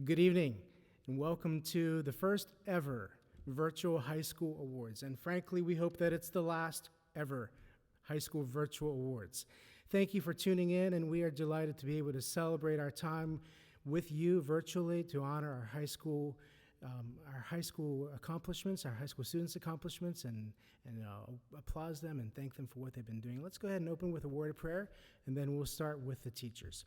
Good evening, and welcome to the first ever Virtual High School Awards. And frankly, we hope that it's the last ever High School Virtual Awards. Thank you for tuning in, and we are delighted to be able to celebrate our time with you virtually to honor our high school accomplishments, our high school students' accomplishments, and applaud them and thank them for what they've been doing. Let's go ahead and open with a word of prayer, and then we'll start with the teachers.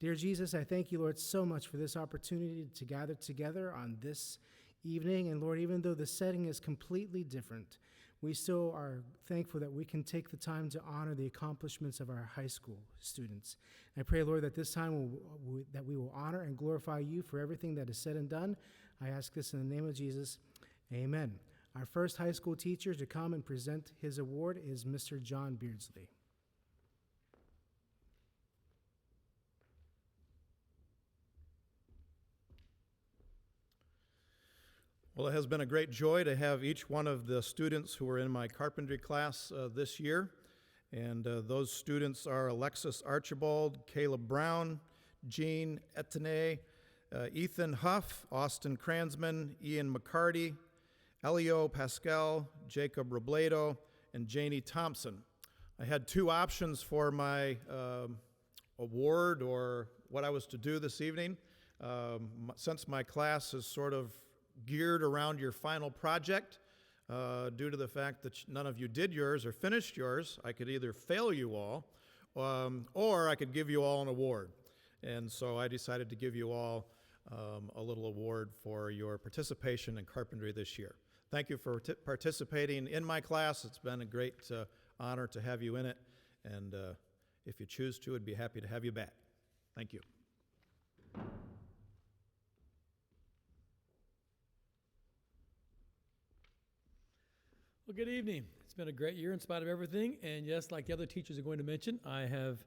Dear Jesus, I thank you, Lord, so much for this opportunity to gather together on this evening. And Lord, even though the setting is completely different, we still are thankful that we can take the time to honor the accomplishments of our high school students. I pray, Lord, that this time that we will honor and glorify you for everything that is said and done. I ask this in the name of Jesus. Amen. Our first high school teacher to come and present his award is Mr. John Beardsley. Well, it has been a great joy to have each one of the students who were in my carpentry class this year. And those students are Alexis Archibald, Caleb Brown, Jean Etienne, Ethan Huff, Austin Kranzman, Ian McCarty, Elio Pascal, Jacob Robledo, and Janie Thompson. I had two options for my award or what I was to do this evening. Since my class is sort of geared around your final project, due to the fact that none of you did yours or finished yours, I could either fail you all, or I could give you all an award. And so I decided to give you all a little award for your participation in carpentry this year. Thank you for participating in my class. It's been a great honor to have you in it, and if you choose to, I'd be happy to have you back. Thank you. Well, good evening. It's been a great year in spite of everything, and yes, like the other teachers are going to mention, I have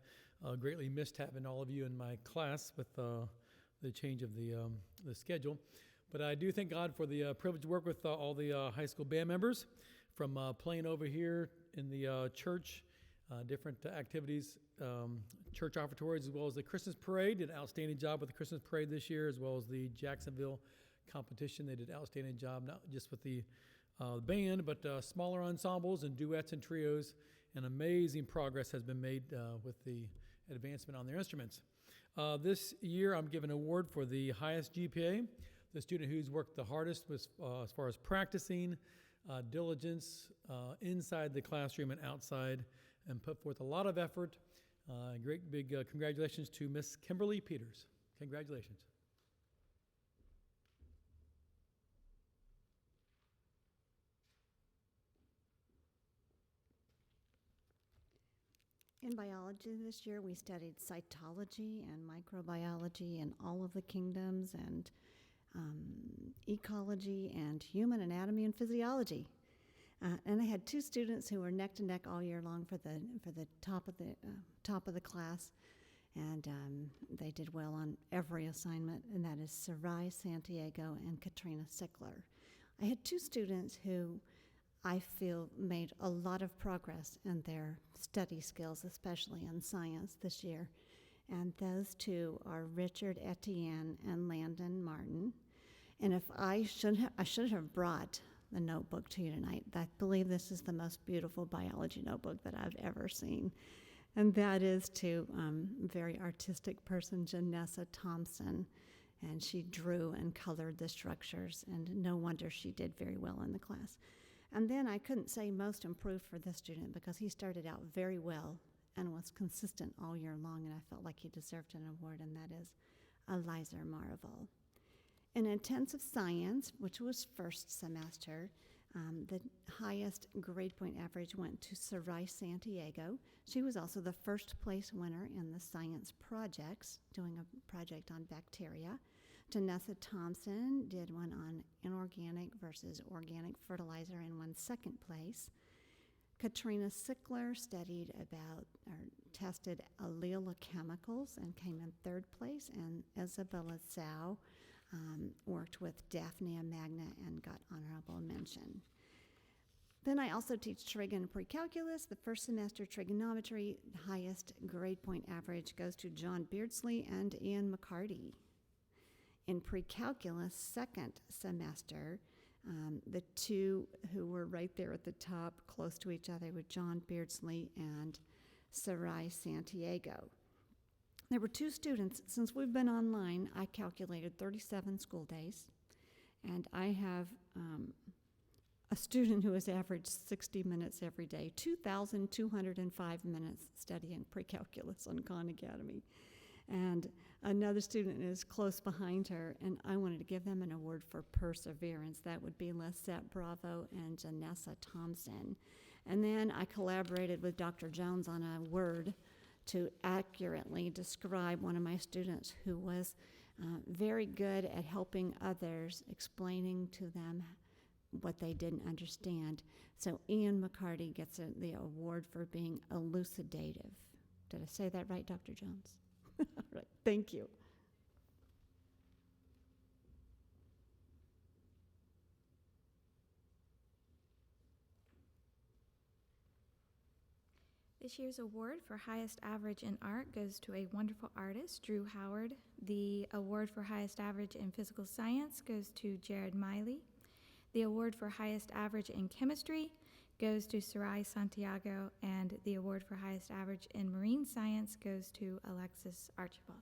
greatly missed having all of you in my class with the change of the schedule. But I do thank God for the privilege to work with all the high school band members, from playing over here in the church, different activities, church offertories, as well as the Christmas parade. Did an outstanding job with the Christmas parade this year, as well as the Jacksonville competition. They did an outstanding job, not just with the band, but smaller ensembles and duets and trios, and amazing progress has been made with the advancement on their instruments. This year I'm given an award for the highest GPA. The student who's worked the hardest was, as far as practicing, diligence inside the classroom and outside, and put forth a lot of effort. Great big congratulations to Miss Kimberly Peters. Congratulations. In biology this year, we studied cytology and microbiology and all of the kingdoms, and ecology and human anatomy and physiology. And I had two students who were neck to neck all year long for the top of the class, and they did well on every assignment, and that is Sarai Santiago and Katrina Sickler. I had two students who I feel made a lot of progress in their study skills, especially in science this year. And those two are Richard Etienne and Landon Martin. And if I should have brought the notebook to you tonight. I believe this is the most beautiful biology notebook that I've ever seen. And that is to a very artistic person, Janessa Thompson. And she drew and colored the structures, and no wonder she did very well in the class. And then I couldn't say most improved for this student because he started out very well and was consistent all year long, and I felt like he deserved an award, and that is Eliza Marvel. In intensive science, which was first semester, the highest grade point average went to Sarai Santiago. She was also the first place winner in the science projects, doing a project on bacteria. Janessa Thompson did one on inorganic versus organic fertilizer and won second place. Katrina Sickler tested allelochemicals and came in third place, and Isabella Zhao worked with Daphnia magna and got honorable mention. Then I also teach trig and pre-calculus. The first semester trigonometry, highest grade point average goes to John Beardsley and Ian McCarty. In pre-calculus, second semester, the two who were right there at the top, close to each other, were John Beardsley and Sarai Santiago. There were two students. Since we've been online, I calculated 37 school days, and I have a student who has averaged 60 minutes every day, 2,205 minutes studying pre-calculus on Khan Academy. And another student is close behind her, and I wanted to give them an award for perseverance. That would be Lisette Bravo and Janessa Thompson. And then I collaborated with Dr. Jones on a word to accurately describe one of my students who was very good at helping others, explaining to them what they didn't understand. So Ian McCarty gets the award for being elucidative. Did I say that right, Dr. Jones? All right, thank you. This year's award for highest average in art goes to a wonderful artist, Drew Howard. The award for highest average in physical science goes to Jared Miley. The award for highest average in chemistry goes to Sarai Santiago, and the award for highest average in marine science goes to Alexis Archibald.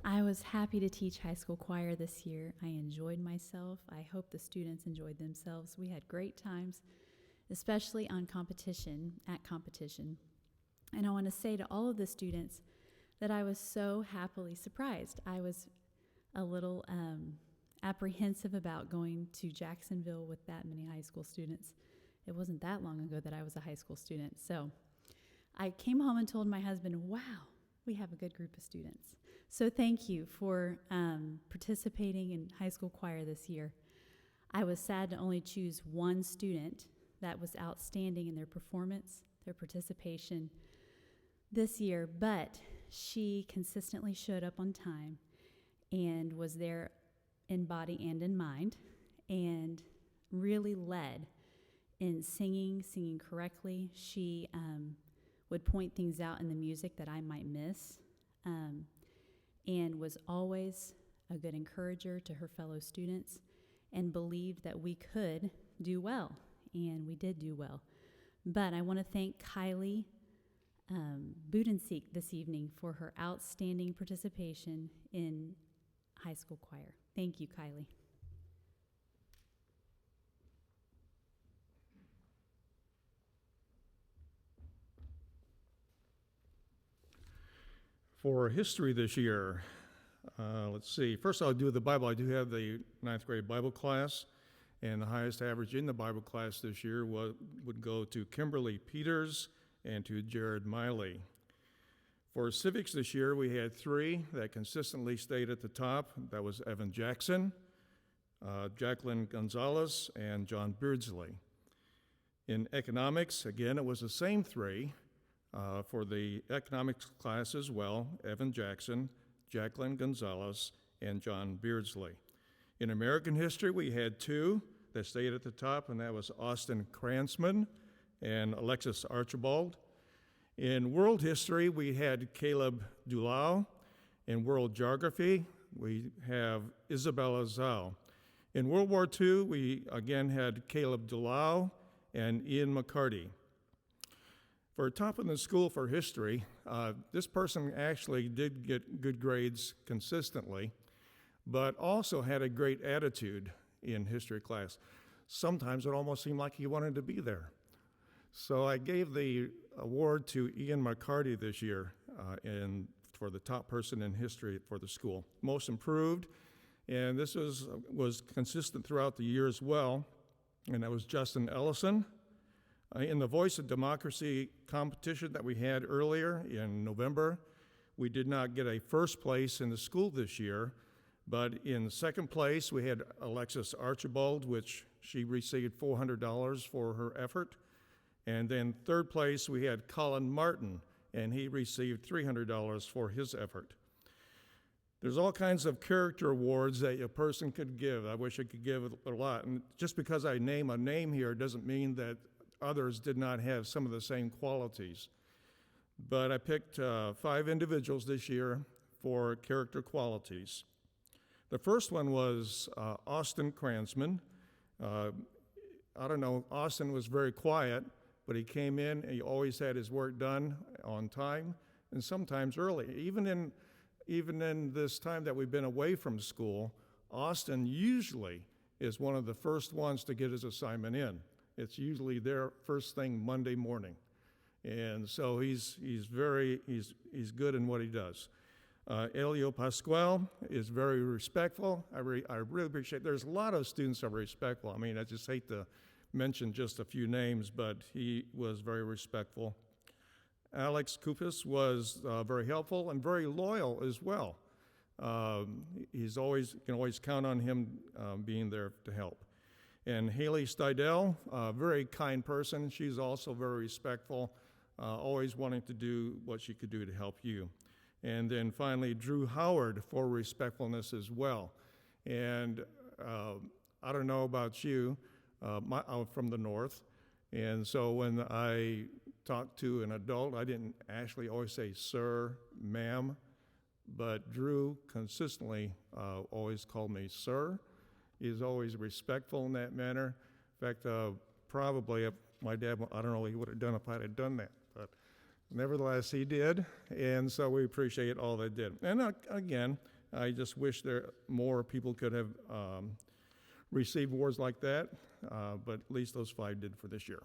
I was happy to teach high school choir this year. I enjoyed myself. I hope the students enjoyed themselves. We had great times, especially at competition. And I want to say to all of the students that I was so happily surprised. I was a little apprehensive about going to Jacksonville with that many high school students. It wasn't that long ago that I was a high school student. So I came home and told my husband, wow, we have a good group of students. So thank you for participating in high school choir this year. I was sad to only choose one student that was outstanding in their performance, their participation this year, but she consistently showed up on time and was there in body and in mind, and really led in singing correctly. She would point things out in the music that I might miss, and was always a good encourager to her fellow students, and believed that we could do well, and we did do well. But I want to thank Kylie Budenseek this evening for her outstanding participation in high school choir. Thank you, Kylie. For history this year, let's see. First, I'll do the Bible. I do have the 9th grade Bible class, and the highest average in the Bible class this year would go to Kimberly Peters and to Jared Miley. For civics this year, we had 3 that consistently stayed at the top. That was Evan Jackson, Jacqueline Gonzalez, and John Beardsley. In economics, again, it was the same 3. For the economics class as well, Evan Jackson, Jacqueline Gonzalez, and John Beardsley. In American history, we had 2 that stayed at the top, and that was Austin Kranzman and Alexis Archibald. In world history, we had Caleb Dulau. In world geography, we have Isabella Zhao. In World War II, we again had Caleb Dulau and Ian McCarty. For top in the school for history, this person actually did get good grades consistently, but also had a great attitude in history class. Sometimes it almost seemed like he wanted to be there. So I gave the award to Ian McCarty this year for the top person in history for the school. Most improved, and this was consistent throughout the year as well, and that was Justin Ellison. In the Voice of Democracy competition that we had earlier in November, we did not get a first place in the school this year, but in second place we had Alexis Archibald, which she received $400 for her effort. And then third place we had Colin Martin, and he received $300 for his effort. There's all kinds of character awards that a person could give. I wish I could give a lot. And just because I name a name here doesn't mean that others did not have some of the same qualities. But I picked 5 individuals this year for character qualities. The first one was Austin Kranzman. I don't know, Austin was very quiet, but he came in and he always had his work done on time and sometimes early. Even in this time that we've been away from school, Austin usually is one of the first ones to get his assignment in. It's usually there first thing Monday morning. And so he's good in what he does. Elio Pascual is very respectful. I really appreciate. There's a lot of students that are respectful. I mean, I just hate to mention just a few names, but he was very respectful. Alex Kupis was very helpful and very loyal as well. You can always count on him being there to help. And Haley Stidell, a very kind person. She's also very respectful, always wanting to do what she could do to help you. And then finally, Drew Howard for respectfulness as well. And I don't know about you, I'm from the north, and so when I talk to an adult, I didn't actually always say sir, ma'am, but Drew consistently always called me sir. He's always respectful in that manner. In fact, probably if my dad, I don't know what he would have done if I had done that, but nevertheless, he did, and so we appreciate all they did. And again, I just wish more people could have received awards like that, but at least those 5 did for this year.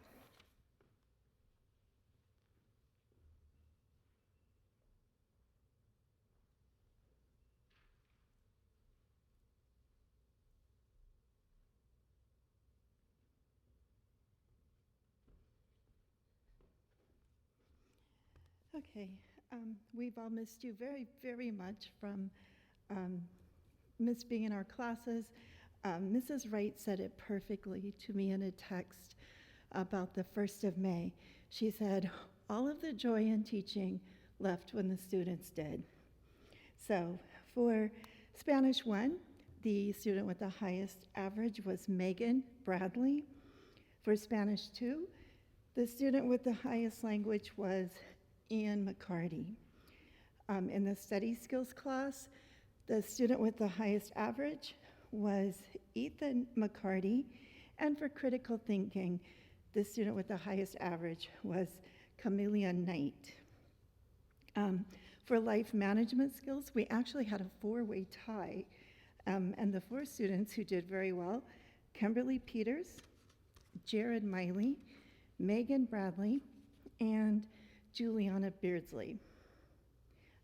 Okay, we've all missed you very, very much from miss being in our classes. Mrs. Wright said it perfectly to me in a text about the 1st of May. She said, all of the joy in teaching left when the students did. So for Spanish 1, the student with the highest average was Megan Bradley. For Spanish 2, the student with the highest language was Ian McCarty. In the study skills class, the student with the highest average was Ethan McCarty, and for critical thinking, the student with the highest average was Camelia Knight. For life management skills, we actually had a 4-way tie, and the 4 students who did very well, Kimberly Peters, Jared Miley, Megan Bradley, and Juliana Beardsley.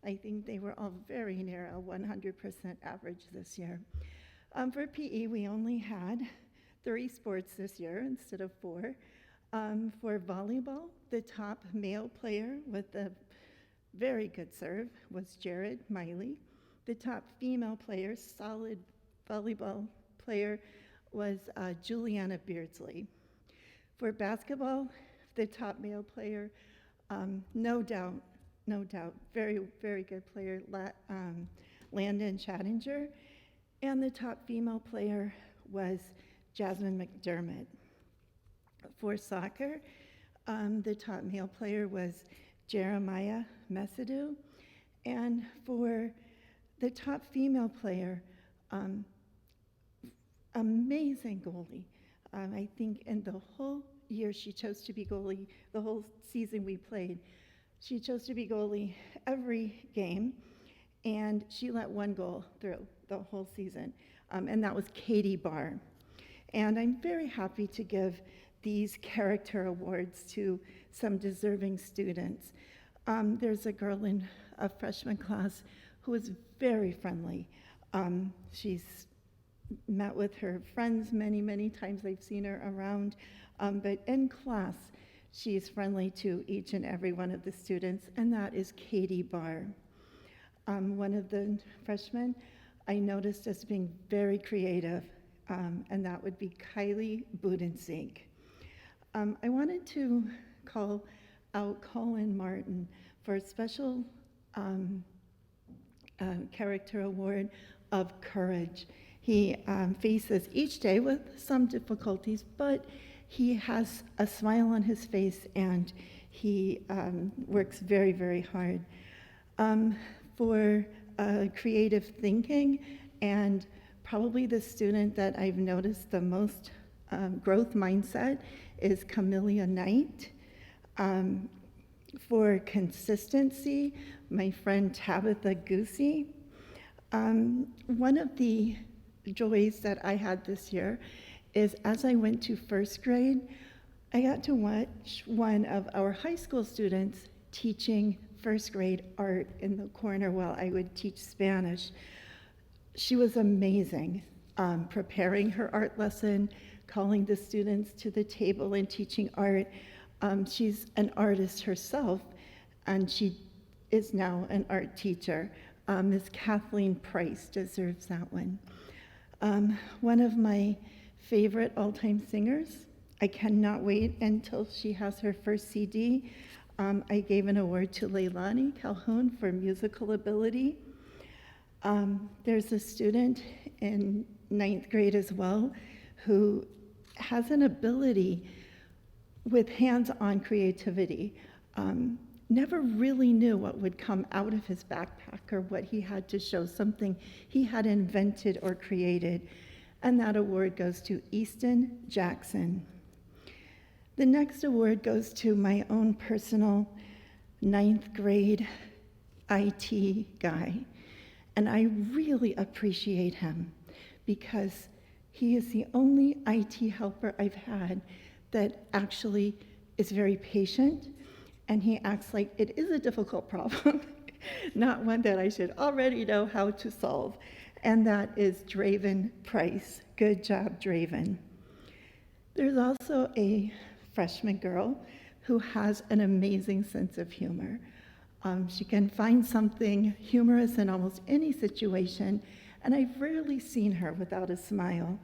I think they were all very near a 100% average this year. For PE, we only had 3 sports this year instead of 4. For volleyball, the top male player with a very good serve was Jared Miley. The top female player, solid volleyball player, was Juliana Beardsley. For basketball, the top male player, no doubt, very, very good player, Landon Chattinger. And the top female player was Jasmine McDermott. For soccer, the top male player was Jeremiah Mesidou. And for the top female player, amazing goalie. I think in the whole year she chose to be goalie, the whole season we played, she chose to be goalie every game, and she let 1 goal through the whole season, and that was Katie Barr. And I'm very happy to give these character awards to some deserving students. There's a girl in a freshman class who is very friendly. She's met with her friends many, many times. I've seen her around, but in class, she's friendly to each and every one of the students, and that is Katie Barr. One of the freshmen I noticed as being very creative, and that would be Kylie Budensink. I wanted to call out Colin Martin for a special Character Award of Courage. He faces each day with some difficulties, but he has a smile on his face and he works very, very hard. For creative thinking, and probably the student that I've noticed the most growth mindset is Camellia Knight. For consistency, my friend Tabitha Goosey. One of the joys that I had this year is as I went to first grade, I got to watch one of our high school students teaching first grade art in the corner while I would teach Spanish. She was amazing, preparing her art lesson, calling the students to the table and teaching art. She's an artist herself, and she is now an art teacher. Ms. Kathleen Price deserves that one. One of my favorite all-time singers, I cannot wait until she has her first CD. I gave an award to Leilani Calhoun for musical ability. There's a student in 9th grade as well who has an ability with hands-on creativity. Never really knew what would come out of his backpack or what he had to show, something he had invented or created. And that award goes to Easton Jackson. The next award goes to my own personal 9th grade IT guy. And I really appreciate him because he is the only IT helper I've had that actually is very patient, and he acts like it is a difficult problem, not one that I should already know how to solve. And that is Draven Price. Good job, Draven. There's also a freshman girl who has an amazing sense of humor. She can find something humorous in almost any situation, and I've rarely seen her without a smile,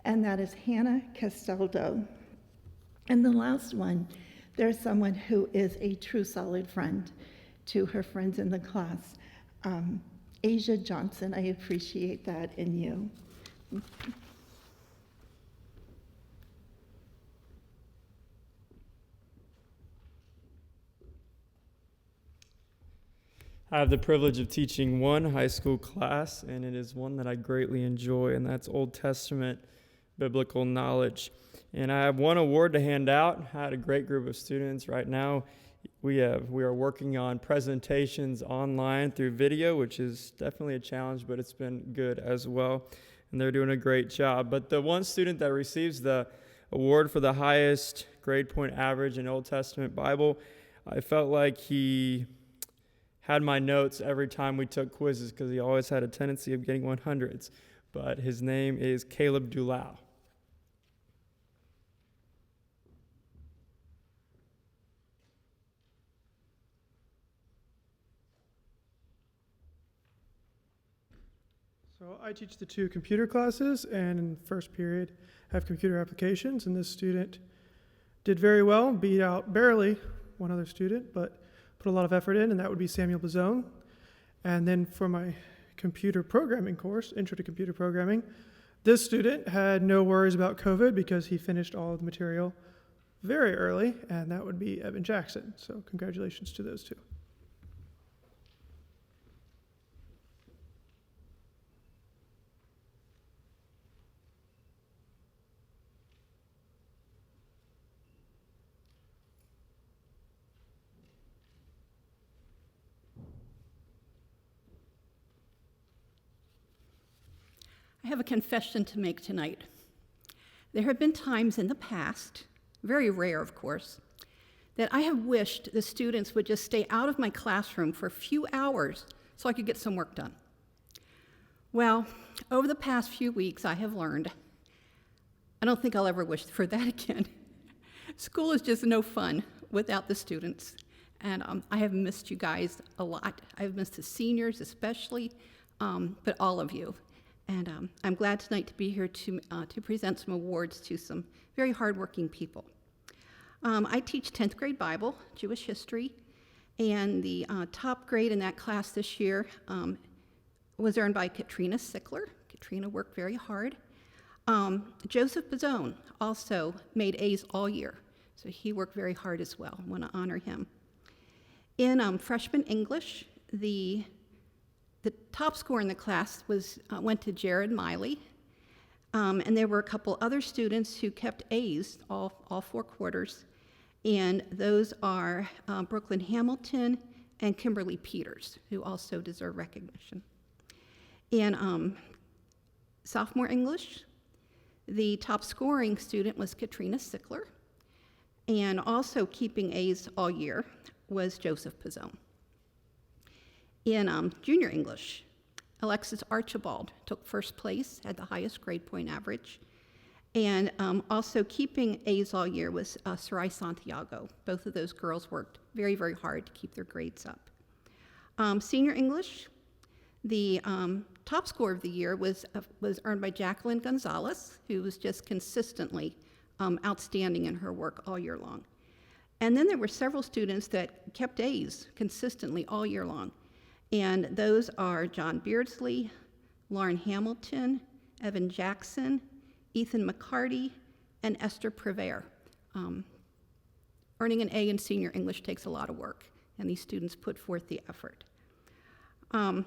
and that is Hannah Castaldo. And the last one, there's someone who is a true solid friend to her friends in the class. Asia Johnson, I appreciate that in you. I have the privilege of teaching one high school class, and it is one that I greatly enjoy, and that's Old Testament biblical knowledge. And I have one award to hand out. I had a great group of students. Right now, we are working on presentations online through video, which is definitely a challenge, but it's been good as well. And they're doing a great job. But the one student that receives the award for the highest grade point average in Old Testament Bible, I felt like he had my notes every time we took quizzes because he always had a tendency of getting 100s. But his name is Caleb Dulau. So I teach the 2 computer classes, and in the first period have computer applications, and this student did very well, beat out barely one other student, but put a lot of effort in, and that would be Samuel Bazone. And then for my computer programming course, Intro to Computer Programming, this student had no worries about COVID because he finished all of the material very early, and that would be Evan Jackson. So congratulations to those 2. I have a confession to make tonight. There have been times in the past, very rare of course, that I have wished the students would just stay out of my classroom for a few hours so I could get some work done. Well, over the past few weeks I have learned I don't think I'll ever wish for that again. School is just no fun without the students, and I have missed you guys a lot. I've missed the seniors especially, but all of you. And I'm glad tonight to be here to present some awards to some very hardworking people. I teach 10th grade Bible, Jewish history, and the top grade in that class this year was earned by Katrina Sickler. Katrina worked very hard. Joseph Bazone also made A's all year, so he worked very hard as well. I want to honor him. In freshman English, the top score in the class went to Jared Miley, and there were a couple other students who kept A's all 4 quarters, and those are Brooklyn Hamilton and Kimberly Peters, who also deserve recognition. In sophomore English, the top scoring student was Katrina Sickler, and also keeping A's all year was Joseph Pizzone. In junior English, Alexis Archibald took first place, had the highest grade point average, and also keeping A's all year was Sarai Santiago. Both of those girls worked very, very hard to keep their grades up. Senior English, the top score of the year was earned by Jacqueline Gonzalez, who was just consistently outstanding in her work all year long. And then there were several students that kept A's consistently all year long. And those are John Beardsley, Lauren Hamilton, Evan Jackson, Ethan McCarty, and Esther Prever. Earning an A in senior English takes a lot of work, and these students put forth the effort. In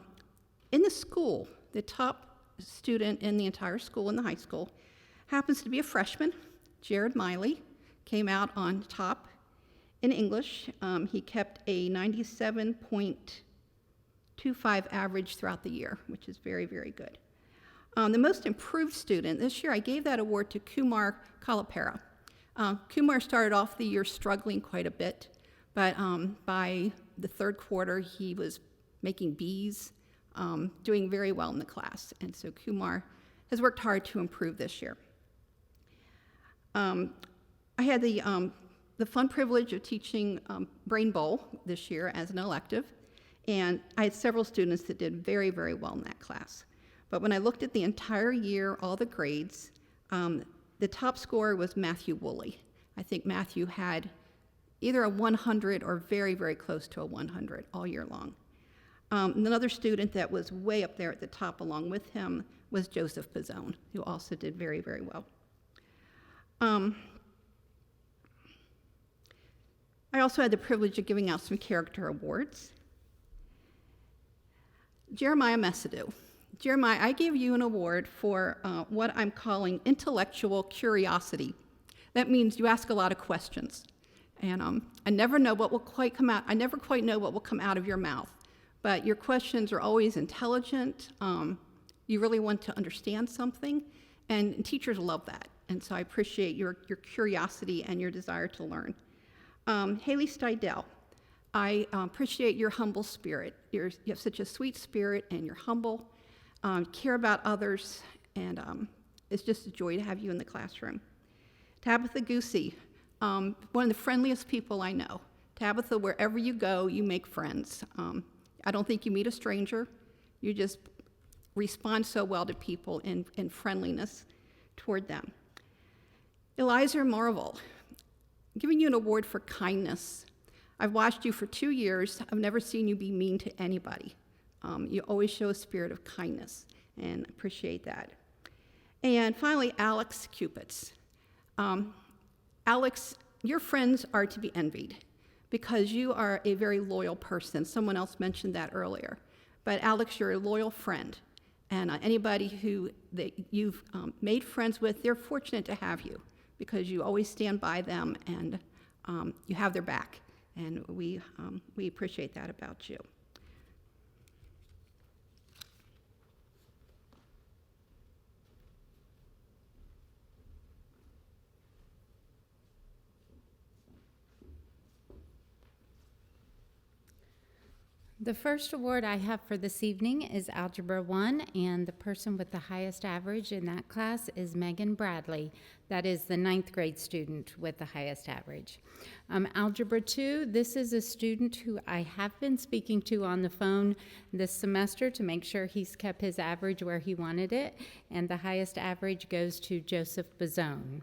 the school, the top student in the entire school, in the high school, happens to be a freshman. Jared Miley came out on top in English. He kept a 97.25 average throughout the year, which is very, very good. The most improved student, this year I gave that award to Kumar Kalapara. Kumar started off the year struggling quite a bit, but by the third quarter he was making B's, doing very well in the class, and so Kumar has worked hard to improve this year. I had the fun privilege of teaching Brain Bowl this year as an elective, and I had several students that did very, very well in that class. But when I looked at the entire year, all the grades, the top scorer was Matthew Woolley. I think Matthew had either a 100 or very, very close to a 100 all year long. Another student that was way up there at the top along with him was Joseph Pizzone, who also did very, very well. I also had the privilege of giving out some character awards. Jeremiah Messidou. Jeremiah, I give you an award for what I'm calling intellectual curiosity. That means you ask a lot of questions. And I never know what will quite come out. I never quite know what will come out of your mouth. But your questions are always intelligent. You really want to understand something. And teachers love that. And so I appreciate your curiosity and your desire to learn. Haley Stidell, I appreciate your humble spirit. You have such a sweet spirit, and you're humble, care about others, and it's just a joy to have you in the classroom. Tabitha Goosey, one of the friendliest people I know. Tabitha, wherever you go, you make friends. I don't think you meet a stranger. You just respond so well to people in friendliness toward them. Eliza Marvel, I'm giving you an award for kindness. I've watched you for 2 years. I've never seen you be mean to anybody. You always show a spirit of kindness, and I appreciate that. And finally, Alex Cupits. Alex, your friends are to be envied because you are a very loyal person. Someone else mentioned that earlier. But Alex, you're a loyal friend. And anybody that you've made friends with, they're fortunate to have you because you always stand by them and you have their back. And we appreciate that about you. The first award I have for this evening is Algebra 1, and the person with the highest average in that class is Megan Bradley. That is the 9th grade student with the highest average. Algebra 2, this is a student who I have been speaking to on the phone this semester to make sure he's kept his average where he wanted it, and the highest average goes to Joseph Bazone.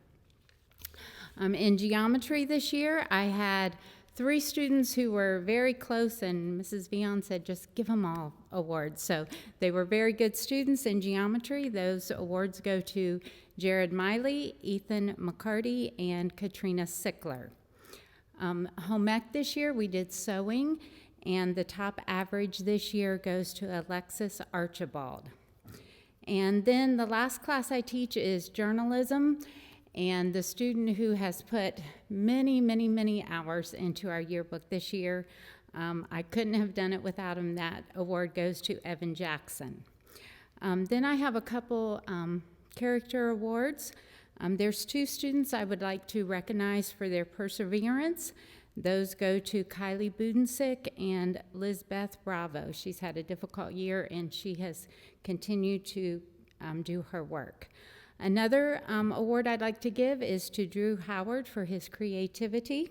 In geometry this year, I had 3 students who were very close, and Mrs. Vion said just give them all awards. So they were very good students in geometry. Those awards go to Jared Miley, Ethan McCarty, and Katrina Sickler. Home ec this year, we did sewing, and the top average this year goes to Alexis Archibald. And then the last class I teach is journalism, and the student who has put many, many, many hours into our yearbook this year, I couldn't have done it without him. That award goes to Evan Jackson. Then I have a couple character awards. There's 2 students I would like to recognize for their perseverance. Those go to Kylie Budensick and Lizbeth Bravo. She's had a difficult year, and she has continued to do her work. Another award I'd like to give is to Drew Howard for his creativity.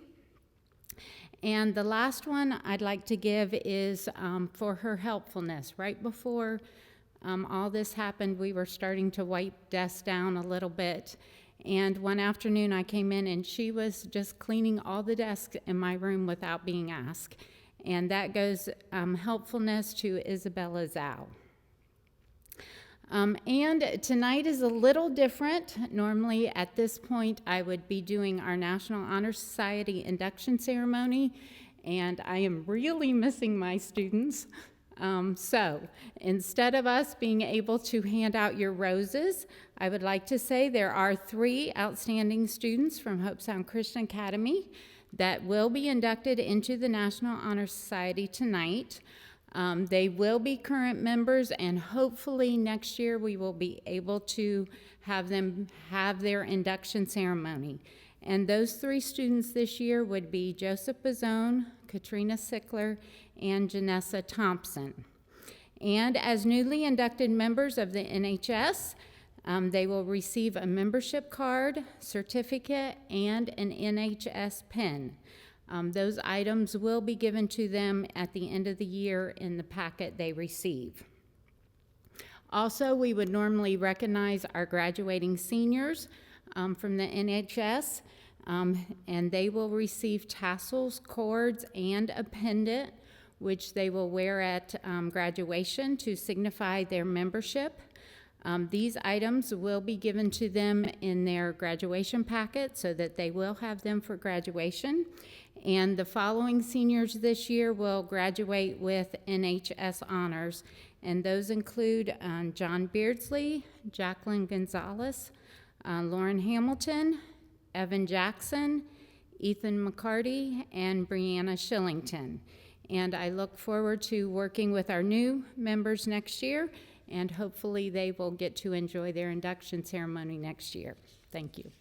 And the last one I'd like to give is for her helpfulness. Right before all this happened, we were starting to wipe desks down a little bit. And one afternoon I came in and she was just cleaning all the desks in my room without being asked. And that goes helpfulness to Isabella Zhao. And tonight is a little different. Normally at this point I would be doing our National Honor Society induction ceremony, and I am really missing my students. So instead of us being able to hand out your roses, I would like to say there are 3 outstanding students from Hope Sound Christian Academy that will be inducted into the National Honor Society tonight. They will be current members, and hopefully next year we will be able to have them have their induction ceremony. And those 3 students this year would be Joseph Bazone, Katrina Sickler, and Janessa Thompson. And as newly inducted members of the NHS, they will receive a membership card, certificate, and an NHS pin. Those items will be given to them at the end of the year in the packet they receive. Also, we would normally recognize our graduating seniors from the NHS, and they will receive tassels, cords, and a pendant, which they will wear at graduation to signify their membership. These items will be given to them in their graduation packet so that they will have them for graduation. And the following seniors this year will graduate with NHS honors, and those include John Beardsley, Jacqueline Gonzalez, Lauren Hamilton, Evan Jackson, Ethan McCarty, and Brianna Shillington. And I look forward to working with our new members next year, and hopefully they will get to enjoy their induction ceremony next year. Thank you.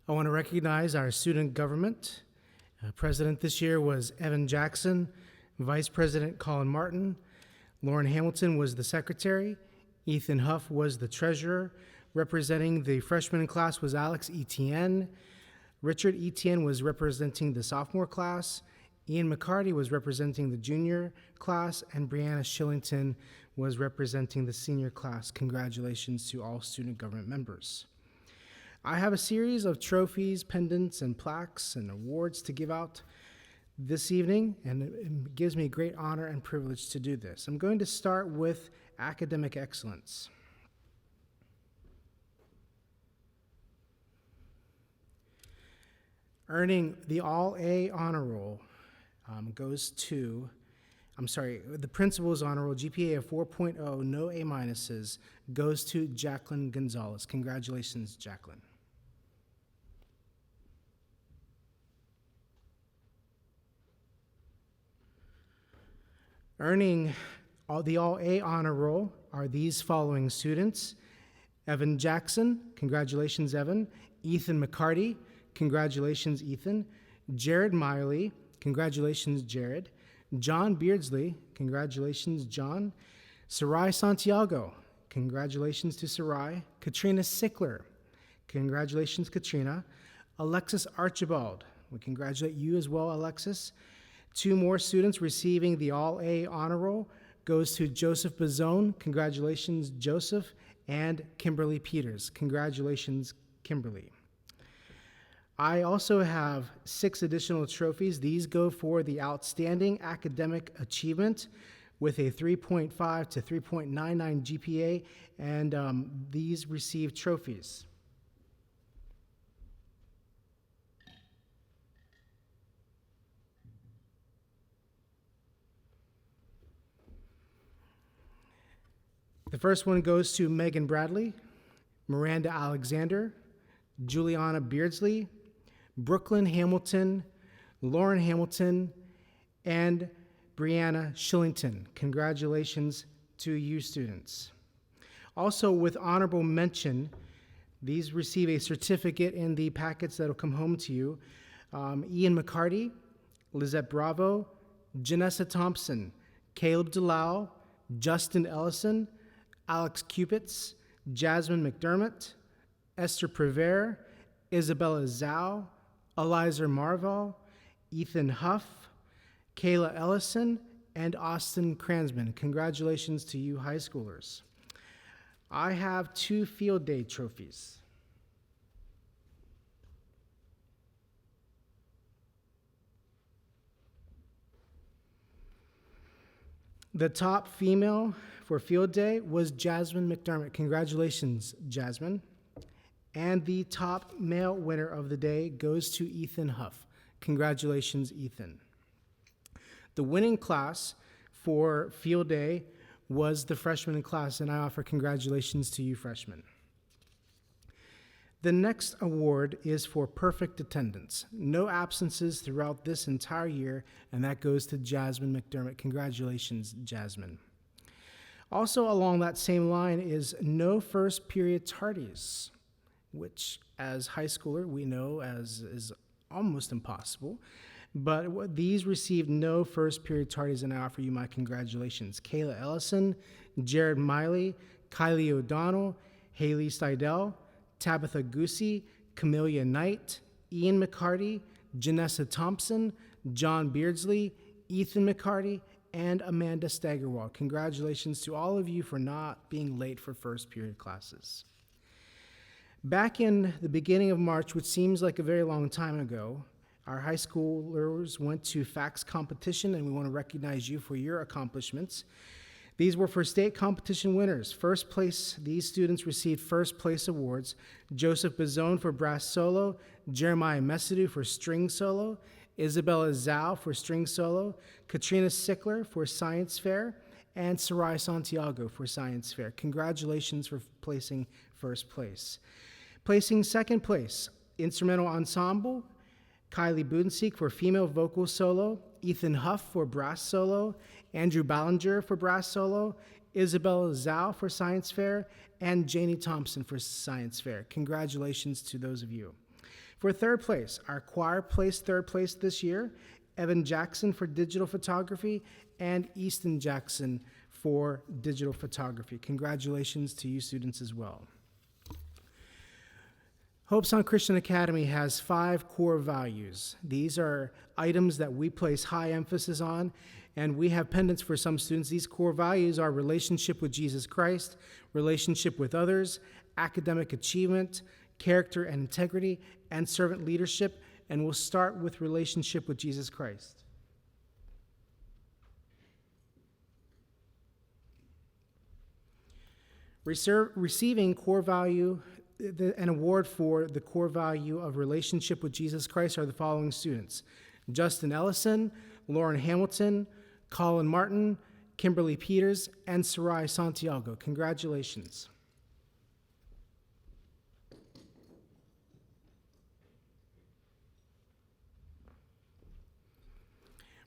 I want to recognize our student government. President this year was Evan Jackson, Vice President Colin Martin, Lauren Hamilton was the secretary, Ethan Huff was the treasurer, representing the freshman class was Alex Etienne, Richard Etienne was representing the sophomore class, Ian McCarty was representing the junior class, and Brianna Shillington was representing the senior class. Congratulations to all student government members. I have a series of trophies, pendants, and plaques and awards to give out this evening, and it gives me great honor and privilege to do this. I'm going to start with academic excellence. Earning the All-A honor roll goes to, the principal's honor roll, GPA of 4.0, no A minuses, goes to Jacqueline Gonzalez. Congratulations, Jacqueline. Earning the All-A honor roll are these following students: Evan Jackson, congratulations, Evan. Ethan McCarty, congratulations, Ethan. Jared Miley, congratulations, Jared. John Beardsley, congratulations, John. Sarai Santiago, congratulations to Sarai. Katrina Sickler, congratulations, Katrina. Alexis Archibald, we congratulate you as well, Alexis. 2 more students receiving the All-A honor roll goes to Joseph Bazone. Congratulations, Joseph, and Kimberly Peters. Congratulations, Kimberly. I also have 6 additional trophies. These go for the outstanding academic achievement with a 3.5 to 3.99 GPA, and these receive trophies. The first one goes to Megan Bradley, Miranda Alexander, Juliana Beardsley, Brooklyn Hamilton, Lauren Hamilton, and Brianna Shillington. Congratulations to you students. Also, with honorable mention, these receive a certificate in the packets that will come home to you. Ian McCarty, Lizette Bravo, Janessa Thompson, Caleb Delau, Justin Ellison, Alex Cupitz, Jasmine McDermott, Esther Prever, Isabella Zhao, Eliza Marval, Ethan Huff, Kayla Ellison, and Austin Kransman. Congratulations to you high schoolers. I have 2 field day trophies. The top female for field day was Jasmine McDermott. Congratulations, Jasmine. And the top male winner of the day goes to Ethan Huff. Congratulations, Ethan. The winning class for field day was the freshman class, and I offer congratulations to you freshmen. The next award is for perfect attendance. No absences throughout this entire year, and that goes to Jasmine McDermott. Congratulations, Jasmine. Also along that same line is no first period tardies, which as high schooler we know as is almost impossible. But these received no first period tardies, and I offer you my congratulations. Kayla Ellison, Jared Miley, Kylie O'Donnell, Haley Steidel, Tabitha Goosey, Camellia Knight, Ian McCarty, Janessa Thompson, John Beardsley, Ethan McCarty, and Amanda Staggerwald. Congratulations to all of you for not being late for first period classes. Back in the beginning of March, which seems like a very long time ago, our high schoolers went to FACS competition, and we want to recognize you for your accomplishments. These were for state competition winners. First place, these students received first place awards. Joseph Bazone for brass solo, Jeremiah Messidu for string solo, Isabella Zhao for string solo, Katrina Sickler for science fair, and Sarai Santiago for science fair. Congratulations for placing first place. Placing second place, instrumental ensemble, Kylie Budenseek for female vocal solo, Ethan Huff for brass solo, Andrew Ballinger for brass solo, Isabella Zhao for science fair, and Janie Thompson for science fair. Congratulations to those of you. For third place, our choir placed third place this year, Evan Jackson for digital photography, and Easton Jackson for digital photography. Congratulations to you students as well. Hopesound Christian Academy has 5 core values. These are items that we place high emphasis on, and we have pendants for some students. These core values are relationship with Jesus Christ, relationship with others, academic achievement, character and integrity, and servant leadership. And we'll start with relationship with Jesus Christ. Receiving core value, an award for the core value of relationship with Jesus Christ are the following students: Justin Ellison, Lauren Hamilton, Colin Martin, Kimberly Peters, and Sarai Santiago. Congratulations.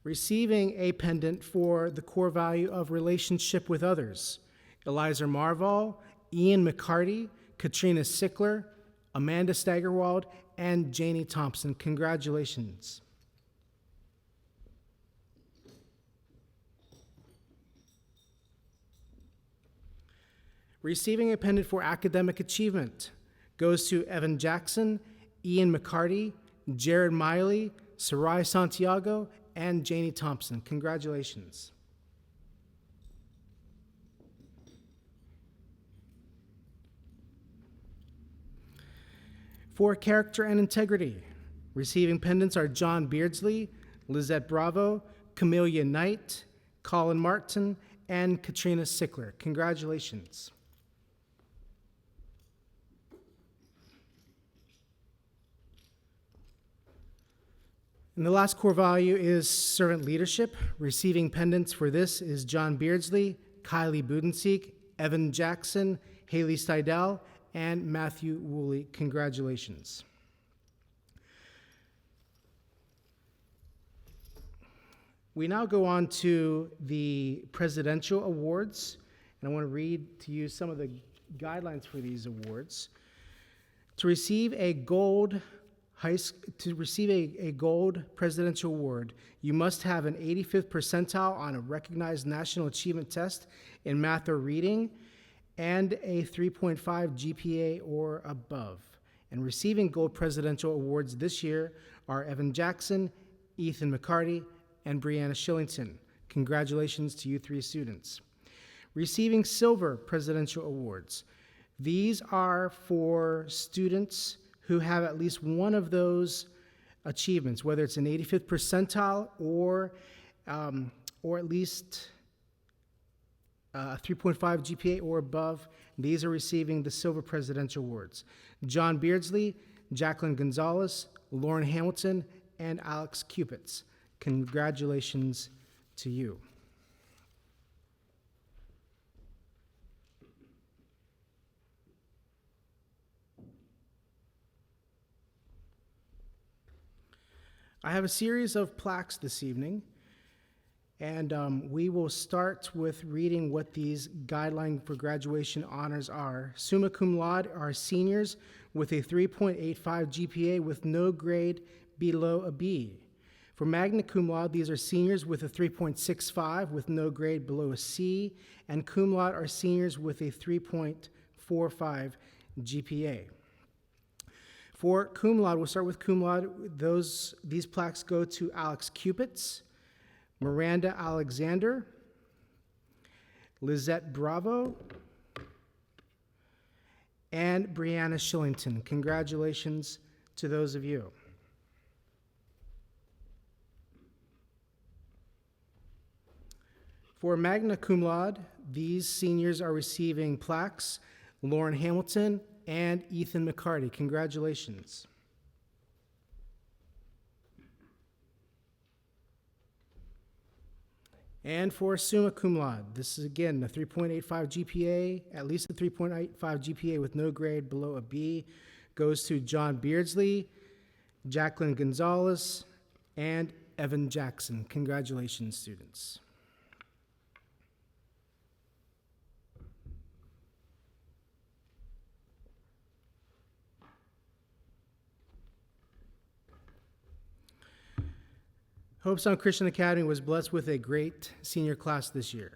Receiving a pendant for the core value of relationship with others: Eliza Marval, Ian McCarty, Katrina Sickler, Amanda Staggerwald, and Janie Thompson. Congratulations. Receiving a pendant for academic achievement goes to Evan Jackson, Ian McCarty, Jared Miley, Sarai Santiago, and Janie Thompson. Congratulations. For character and integrity, receiving pendants are John Beardsley, Lizette Bravo, Camelia Knight, Colin Martin, and Katrina Sickler. Congratulations. And the last core value is servant leadership. Receiving pendants for this is John Beardsley, Kylie Budenseek, Evan Jackson, Haley Stidell, and Matthew Woolley. Congratulations. We now go on to the presidential awards, and I want to read to you some of the guidelines for these awards. To receive a gold presidential award, you must have an 85th percentile on a recognized national achievement test in math or reading and a 3.5 GPA or above. And receiving gold presidential awards this year are Evan Jackson, Ethan McCarty, and Brianna Shillington. Congratulations to you three students. Receiving silver presidential awards. These are for students who have at least one of those achievements, whether it's an 85th percentile or at least a 3.5 GPA or above. These are receiving the silver presidential awards. John Beardsley, Jacqueline Gonzalez, Lauren Hamilton, and Alex Cupits. Congratulations to you. I have a series of plaques this evening, and we will start with reading what these guidelines for graduation honors are. Summa cum laude are seniors with a 3.85 GPA with no grade below a B. For magna cum laude, these are seniors with a 3.65 with no grade below a C, and cum laude are seniors with a 3.45 GPA. For cum laude, we'll start with cum laude. These plaques go to Alex Cupits, Miranda Alexander, Lizette Bravo, and Brianna Shillington. Congratulations to those of you. For magna cum laude, these seniors are receiving plaques, Lauren Hamilton and Ethan McCarty. Congratulations. And for summa cum laude, this is again a 3.85 GPA, at least a 3.85 GPA with no grade below a B, goes to John Beardsley, Jacqueline Gonzalez, and Evan Jackson. Congratulations, students. Hope Sound Christian Academy was blessed with a great senior class this year.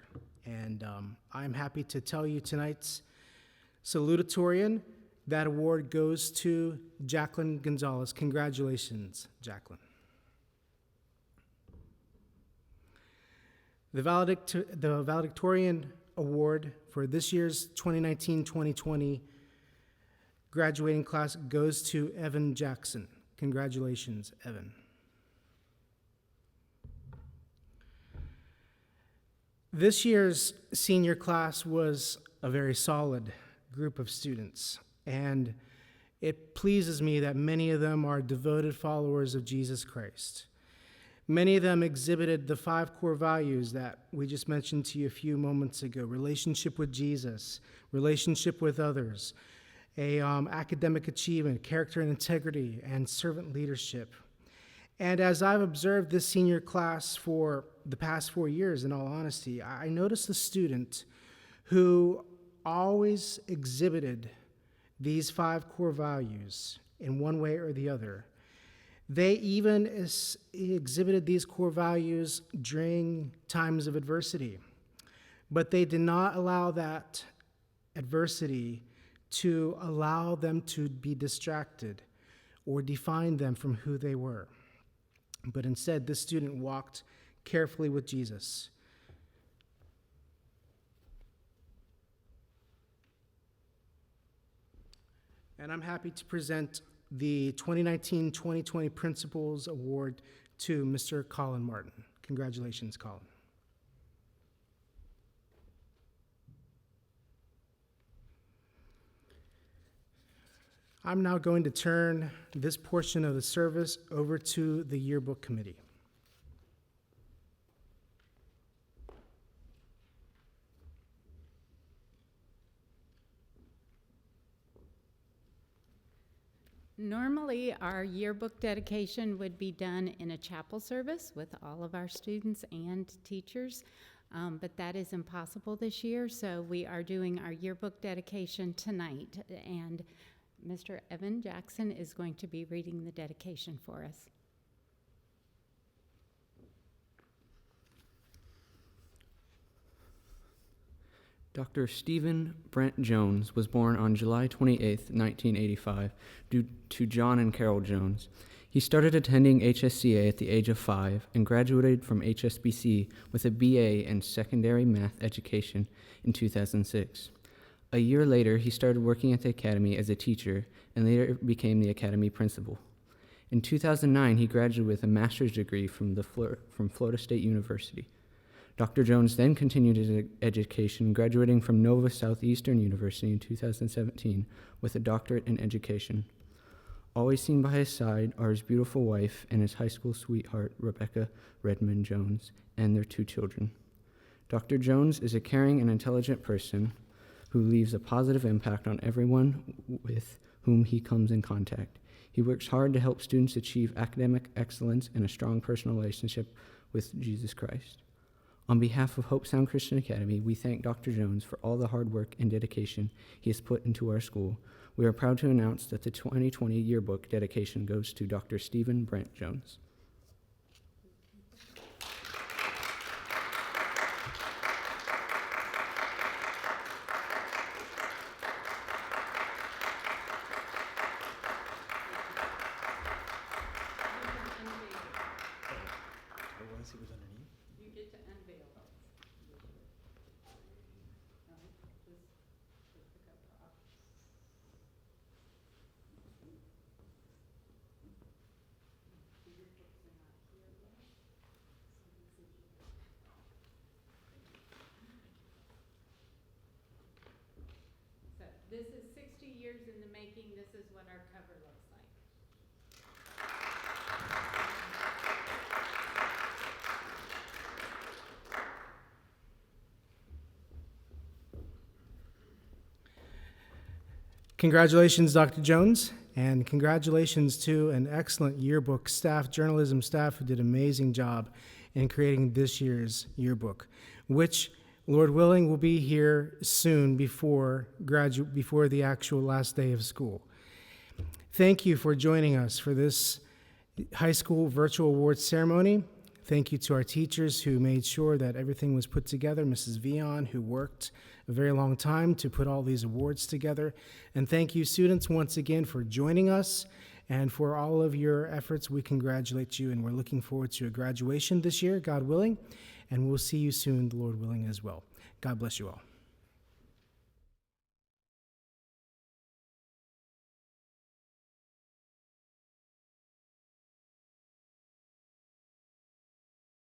And I'm happy to tell you tonight's salutatorian, that award goes to Jacqueline Gonzalez. Congratulations, Jacqueline. The valedictorian award for this year's 2019-2020 graduating class goes to Evan Jackson. Congratulations, Evan. This year's senior class was a very solid group of students, and it pleases me that many of them are devoted followers of Jesus Christ. Many of them exhibited the 5 core values that we just mentioned to you a few moments ago: relationship with Jesus, relationship with others, academic achievement, character and integrity, and servant leadership. And as I've observed this senior class for the past 4 years, in all honesty, I noticed a student who always exhibited these 5 core values in one way or the other. They even exhibited these core values during times of adversity, but they did not allow that adversity to allow them to be distracted or define them from who they were. but instead this student walked carefully with Jesus. And I'm happy to present the 2019-2020 Principals Award to Mr. Colin Martin. Congratulations, Colin. I'm now going to turn this portion of the service over to the Yearbook Committee. Normally, our yearbook dedication would be done in a chapel service with all of our students and teachers, but that is impossible this year, so we are doing our yearbook dedication tonight, and Mr. Evan Jackson is going to be reading the dedication for us. Dr. Stephen Brent Jones was born on July 28, 1985, due to John and Carol Jones. He started attending HSCA at the age of 5 and graduated from HSBC with a BA in secondary math education in 2006. A year later, he started working at the academy as a teacher and later became the academy principal. In 2009, he graduated with a master's degree from Florida State University. Dr. Jones then continued his education, graduating from Nova Southeastern University in 2017 with a doctorate in education. Always seen by his side are his beautiful wife and his high school sweetheart, Rebecca Redmond Jones, and their 2 children. Dr. Jones is a caring and intelligent person who leaves a positive impact on everyone with whom he comes in contact. He works hard to help students achieve academic excellence and a strong personal relationship with Jesus Christ. On behalf of Hope Sound Christian Academy, we thank Dr. Jones for all the hard work and dedication he has put into our school. We are proud to announce that the 2020 yearbook dedication goes to Dr. Stephen Brent Jones. This is 60 years in the making. This is what our cover looks like. Congratulations, Dr. Jones, and congratulations to an excellent yearbook staff, journalism staff, who did an amazing job in creating this year's yearbook, which, Lord willing, will be here soon before the actual last day of school. Thank you for joining us for this high school virtual awards ceremony. Thank you to our teachers who made sure that everything was put together, Mrs. Vion, who worked a very long time to put all these awards together. And thank you, students, once again for joining us and for all of your efforts. We congratulate you, and we're looking forward to a graduation this year, God willing. And we'll see you soon, the Lord willing, as well. God bless you all.